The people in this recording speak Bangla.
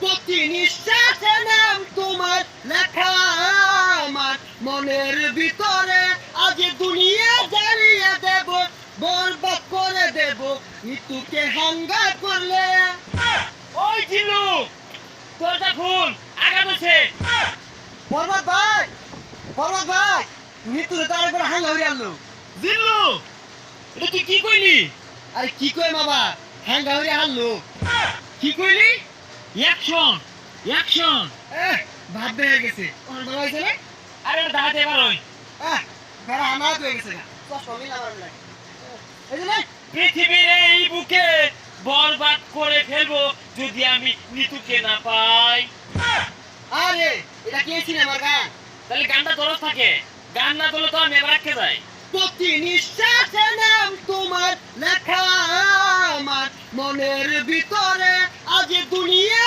প্রতি নিঃশ্বাসে নাম তোমার লেখা আমার মনের ভিতরে আজ দুনিয়া জ্বালিয়ে দেব, বরবাদ করে দেব মৃত্যুকে হাঙ্গা করলে। ওই জিল্লু, দরজা খুল, আঘাত হচ্ছে। বরবাদ ভাই মৃত্যুকে তার উপর হাঙ্গা হয়ে আনলো। জিল্লু, এটা তুই কি কইলি? আরে কি কই বাবা, হাঙ্গা হয়ে আনলো। কি কইলি? Action, action. ভাত বেড়ে গেছে ভালো হয়েছে না? আরে এটা দাঁড়াতে এবার ওই। বেড়া আমার হয়ে গেছে না, চশমা মিল আমার লাগে। এই যে নে, পৃথিবীর এই বুকে বরবাদ করে ফেলবো যদি আমি নিতুকে না পাই। আরে এটা কি সিনেমার গান? তাহলে গানটা দরজ থাকে, গান না দলে তো আমি এবার আটকে যাই। প্রতি নিঃশ্বাসে নাম তোমার লেখা আমার মনের ভিতরে আজ দুনিয়া